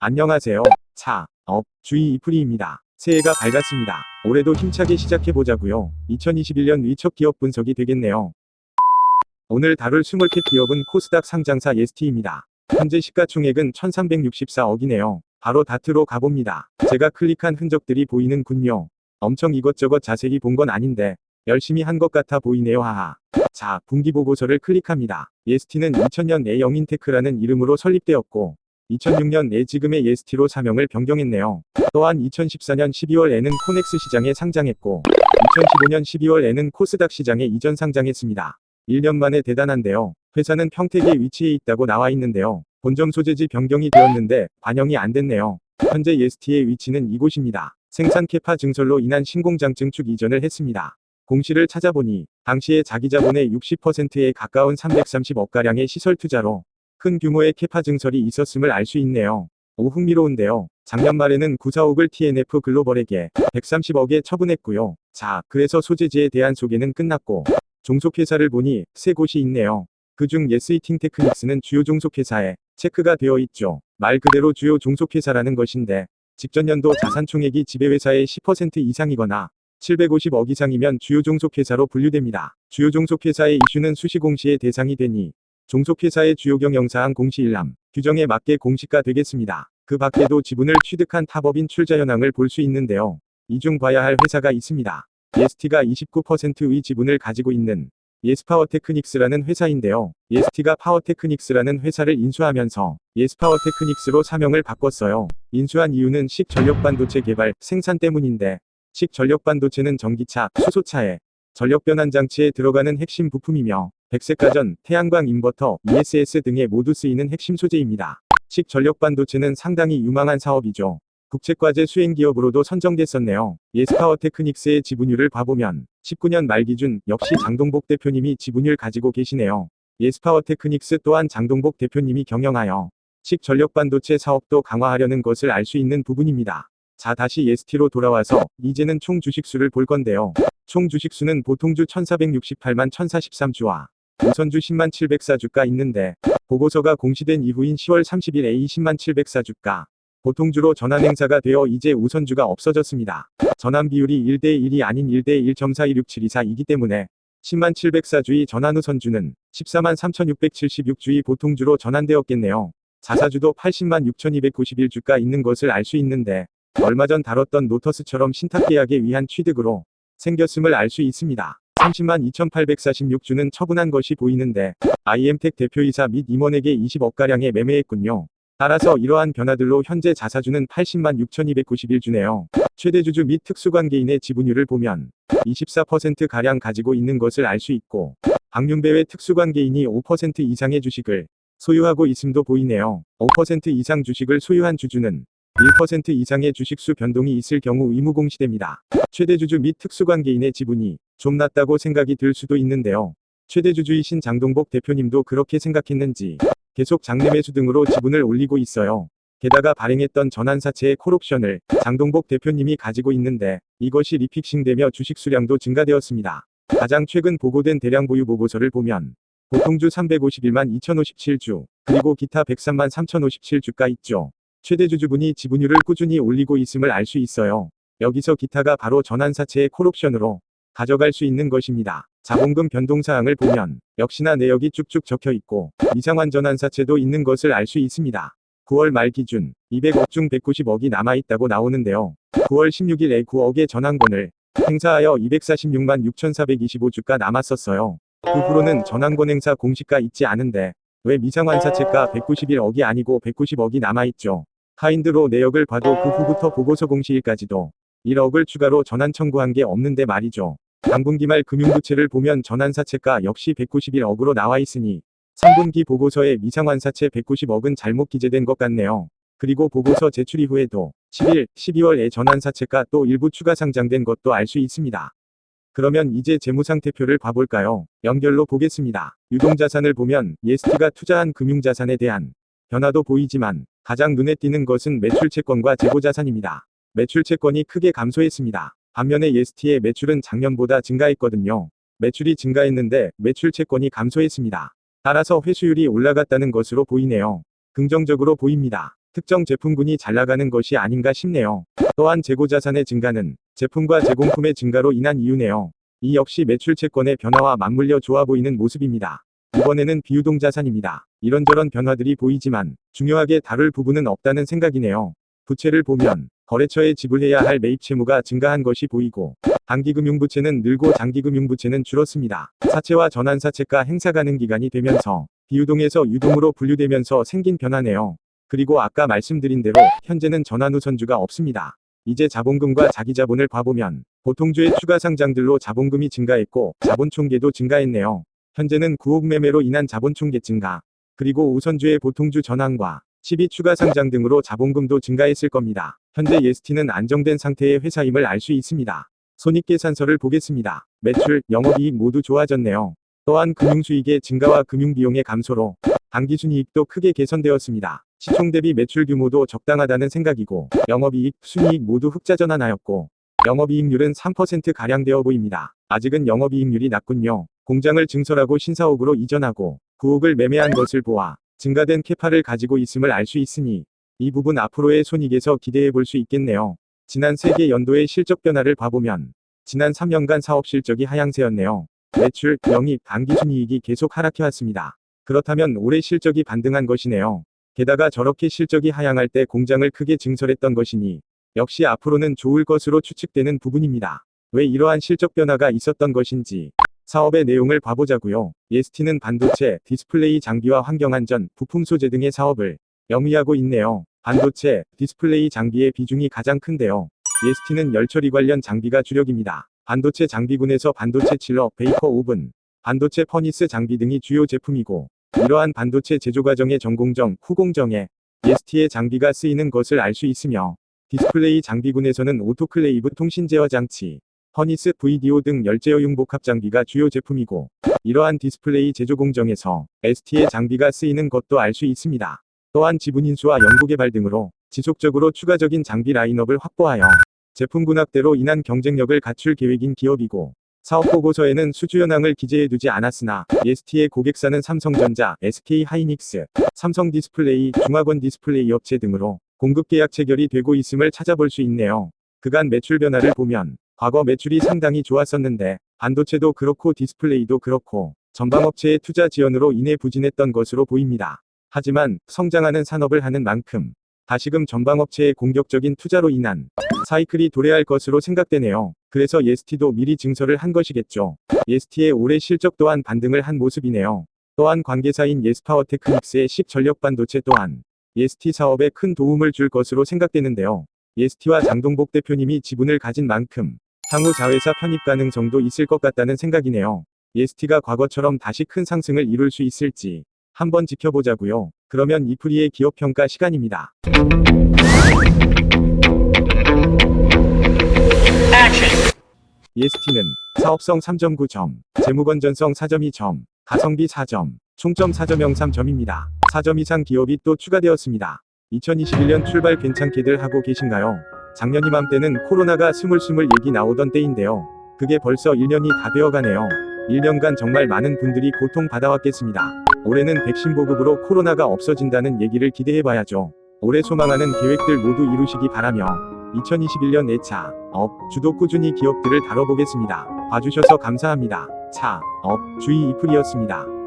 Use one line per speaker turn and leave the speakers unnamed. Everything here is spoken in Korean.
안녕하세요. 주의 이프리입니다. 새해가 밝았습니다. 올해도 힘차게 시작해보자고요. 2021년 위첫 기업 분석이 되겠네요. 오늘 다룰 스몰캡 기업은 코스닥 상장사 예스티입니다. 현재 시가총액은 1364억이네요. 바로 다트로 가봅니다. 제가 클릭한 흔적들이 보이는군요. 엄청 이것저것 자세히 본 건 아닌데 열심히 한 것 같아 보이네요. 하하. 자, 분기보고서를 클릭합니다. 예스티는 2000년에 영인테크라는 이름으로 설립되었고 2006년에 지금의 예스티로 사명을 변경했네요. 또한 2014년 12월에는 코넥스 시장에 상장했고 2015년 12월에는 코스닥 시장에 이전 상장했습니다. 1년 만에 대단한데요. 회사는 평택에 위치해 있다고 나와 있는데요. 본점 소재지 변경이 되었는데 반영이 안 됐네요. 현재 예스티의 위치는 이곳입니다. 생산 캐파 증설로 인한 신공장 증축 이전을 했습니다. 공시를 찾아보니 당시에 자기 자본의 60%에 가까운 330억가량의 시설 투자로 큰 규모의 캐파 증설이 있었음을 알 수 있네요. 오, 흥미로운데요. 작년 말에는 9,4억을 TNF 글로벌에게 130억에 처분했고요. 자, 그래서 소재지에 대한 소개는 끝났고 종속회사를 보니 세 곳이 있네요. 그중 예스이팅테크닉스는 주요 종속회사에 체크가 되어 있죠. 말 그대로 주요 종속회사라는 것인데 직전 연도 자산총액이 지배회사의 10% 이상이거나 750억 이상이면 주요 종속회사로 분류됩니다. 주요 종속회사의 이슈는 수시공시의 대상이 되니 종속회사의 주요 경영사항 공시일람, 규정에 맞게 공시가 되겠습니다. 그 밖에도 지분을 취득한 타법인 출자 현황을 볼 수 있는데요. 이 중 봐야 할 회사가 있습니다. 예스티가 29%의 지분을 가지고 있는 예스파워테크닉스라는 회사인데요. 예스티가 파워테크닉스라는 회사를 인수하면서 예스파워테크닉스로 사명을 바꿨어요. 인수한 이유는 식전력반도체 개발, 생산 때문인데 식전력반도체는 전기차, 수소차에 전력변환장치에 들어가는 핵심 부품이며 백색가전, 태양광 인버터, ESS 등에 모두 쓰이는 핵심 소재입니다. 식전력반도체는 상당히 유망한 사업이죠. 국책과제 수행기업으로도 선정됐었네요. 예스파워테크닉스의 지분율을 봐보면 19년 말 기준 역시 장동복 대표님이 지분율 가지고 계시네요. 예스파워테크닉스 또한 장동복 대표님이 경영하여 식전력반도체 사업도 강화하려는 것을 알 수 있는 부분입니다. 자, 다시 예스티로 돌아와서 이제는 총 주식수를 볼 건데요. 총 주식수는 보통주 1468만 1043주와 우선주 10만 704주가 있는데 보고서가 공시된 이후인 10월 30일에 20만 704주가 보통주로 전환 행사가 되어 이제 우선주가 없어졌습니다. 전환 비율이 1대1이 아닌 1대1.42672이기 때문에 10만 704주의 전환 우선주는 14만 3676주의 보통주로 전환되었겠네요. 자사주도 80만 6291주가 있는 것을 알 수 있는데 얼마 전 다뤘던 노터스처럼 신탁계약에 위한 취득으로 생겼음을 알 수 있습니다. 30만 2846주는 처분한 것이 보이는데 IM텍 대표이사 및 임원에게 20억가량의 매매했군요. 따라서 이러한 변화들로 현재 자사주는 80만 6291주네요. 최대주주 및 특수관계인의 지분율을 보면 24%가량 가지고 있는 것을 알 수 있고 박윤배외 특수관계인이 5% 이상의 주식을 소유하고 있음도 보이네요. 5% 이상 주식을 소유한 주주는 1% 이상의 주식수 변동이 있을 경우 의무공시됩니다. 최대주주 및 특수관계인의 지분이 좀 낮다고 생각이 들 수도 있는데요. 최대주주이신 장동복 대표님도 그렇게 생각했는지 계속 장내 매수 등으로 지분을 올리고 있어요. 게다가 발행했던 전환사채의 콜옵션을 장동복 대표님이 가지고 있는데 이것이 리픽싱되며 주식 수량도 증가되었습니다. 가장 최근 보고된 대량 보유 보고서를 보면 보통주 351만 2057주, 그리고 기타 103만 3057주가 있죠. 최대주주분이 지분율을 꾸준히 올리고 있음을 알 수 있어요. 여기서 기타가 바로 전환사채의 콜옵션으로 가져갈 수 있는 것입니다. 자본금 변동사항을 보면 역시나 내역이 쭉쭉 적혀 있고 미상환 전환사채도 있는 것을 알 수 있습니다. 9월 말 기준 200억 중 190억이 남아있다고 나오는데요. 9월 16일에 9억의 전환권을 행사하여 246만 6425주가 남았었어요. 그 후로는 전환권 행사 공시가 있지 않은데 왜 미상환사채가 191억이 아니고 190억이 남아있죠. 카인드로 내역을 봐도 그 후부터 보고서 공시일까지도 1억을 추가로 전환 청구한 게 없는데 말이죠. 당분기 말 금융부채를 보면 전환사채가 역시 191억으로 나와 있으니 3분기 보고서에 미상환사채 190억은 잘못 기재된 것 같네요. 그리고 보고서 제출 이후에도 11, 12월에 전환사채가 또 일부 추가 상장된 것도 알 수 있습니다. 그러면 이제 재무상태표를 봐볼까요? 연결로 보겠습니다. 유동자산을 보면 예스티가 투자한 금융자산에 대한 변화도 보이지만 가장 눈에 띄는 것은 매출채권과 재고자산입니다. 매출채권이 크게 감소했습니다. 반면에 예스티의 매출은 작년보다 증가했거든요. 매출이 증가했는데 매출 채권이 감소했습니다. 따라서 회수율이 올라갔다는 것으로 보이네요. 긍정적으로 보입니다. 특정 제품군이 잘 나가는 것이 아닌가 싶네요. 또한 재고자산의 증가는 제품과 제공품의 증가로 인한 이유네요. 이 역시 매출 채권의 변화와 맞물려 좋아 보이는 모습입니다. 이번에는 비유동자산입니다. 이런저런 변화들이 보이지만 중요하게 다룰 부분은 없다는 생각이네요. 부채를 보면 거래처에 지불해야 할 매입 채무가 증가한 것이 보이고 단기금융부채는 늘고 장기금융부채는 줄었습니다. 사채와 전환사채가 행사 가능 기간이 되면서 비유동에서 유동으로 분류되면서 생긴 변화네요. 그리고 아까 말씀드린 대로 현재는 전환우선주가 없습니다. 이제 자본금과 자기자본을 봐보면 보통주의 추가 상장들로 자본금이 증가했고 자본총계도 증가했네요. 현재는 구옥 매매로 인한 자본총계 증가, 그리고 우선주의 보통주 전환과 12 추가 상장 등으로 자본금도 증가했을 겁니다. 현재 예스티는 안정된 상태의 회사임을 알 수 있습니다. 손익계산서를 보겠습니다. 매출, 영업이익 모두 좋아졌네요. 또한 금융수익의 증가와 금융비용의 감소로 당기순이익도 크게 개선되었습니다. 시총 대비 매출 규모도 적당하다는 생각이고 영업이익, 순이익 모두 흑자 전환하였고 영업이익률은 3%가량 되어 보입니다. 아직은 영업이익률이 낮군요. 공장을 증설하고 신사옥으로 이전하고 구옥을 매매한 것을 보아 증가된 캐파를 가지고 있음을 알 수 있으니 이 부분 앞으로의 손익에서 기대해 볼 수 있겠네요. 지난 세계 연도의 실적 변화를 봐보면 지난 3년간 사업 실적이 하향세였네요. 매출, 영입, 당기순이익이 계속 하락해왔습니다. 그렇다면 올해 실적이 반등한 것이네요. 게다가 저렇게 실적이 하향할 때 공장을 크게 증설했던 것이니 역시 앞으로는 좋을 것으로 추측되는 부분입니다. 왜 이러한 실적 변화가 있었던 것인지 사업의 내용을 봐보자고요. 예스티는 반도체, 디스플레이 장비와 환경안전, 부품 소재 등의 사업을 영위하고 있네요. 반도체, 디스플레이 장비의 비중이 가장 큰데요. 예스티는 열처리 관련 장비가 주력입니다. 반도체 장비군에서 반도체 칠러, 베이커 오븐, 반도체 퍼니스 장비 등이 주요 제품이고 이러한 반도체 제조 과정의 전공정, 후공정에 예스티의 장비가 쓰이는 것을 알 수 있으며 디스플레이 장비군에서는 오토클레이브 통신 제어 장치, 퍼니스 VDO 등 열제어용 복합 장비가 주요 제품이고 이러한 디스플레이 제조 공정에서 ST의 장비가 쓰이는 것도 알 수 있습니다. 또한 지분 인수와 연구개발 등으로 지속적으로 추가적인 장비 라인업을 확보하여 제품 군합대로 인한 경쟁력을 갖출 계획인 기업이고 사업보고서에는 수주 현황을 기재해두지 않았으나 예스티의 고객사는 삼성전자, SK하이닉스, 삼성디스플레이, 중화권 디스플레이 업체 등으로 공급계약 체결이 되고 있음을 찾아볼 수 있네요. 그간 매출 변화를 보면 과거 매출이 상당히 좋았었는데 반도체도 그렇고 디스플레이도 그렇고 전방업체의 투자 지연으로 인해 부진했던 것으로 보입니다. 하지만 성장하는 산업을 하는 만큼 다시금 전방업체의 공격적인 투자로 인한 사이클이 도래할 것으로 생각되네요. 그래서 예스티도 미리 증설을 한 것이겠죠. 예스티의 올해 실적 또한 반등을 한 모습이네요. 또한 관계사인 예스파워테크닉스의 10전력 반도체 또한 예스티 사업에 큰 도움을 줄 것으로 생각되는데요. 예스티와 장동복 대표님이 지분을 가진 만큼 향후 자회사 편입 가능성도 있을 것 같다는 생각이네요. 예스티가 과거처럼 다시 큰 상승을 이룰 수 있을지 한번 지켜보자고요. 그러면 이프리의 기업평가 시간입니다. 예스티는 사업성 3.9점, 재무건전성 4.2점, 가성비 4점, 총점 4.03점입니다. 4점 이상 기업이 또 추가되었습니다. 2021년 출발 괜찮게들 하고 계신가요? 작년 이맘때는 코로나가 스물스물 얘기 나오던 때인데요. 그게 벌써 1년이 다 되어가네요. 1년간 정말 많은 분들이 고통받아왔겠습니다. 올해는 백신 보급으로 코로나가 없어진다는 얘기를 기대해봐야죠. 올해 소망하는 계획들 모두 이루시기 바라며 2021년 4차 업 주도 꾸준히 기업들을 다뤄보겠습니다. 봐주셔서 감사합니다. 차 업 주의 이플이었습니다.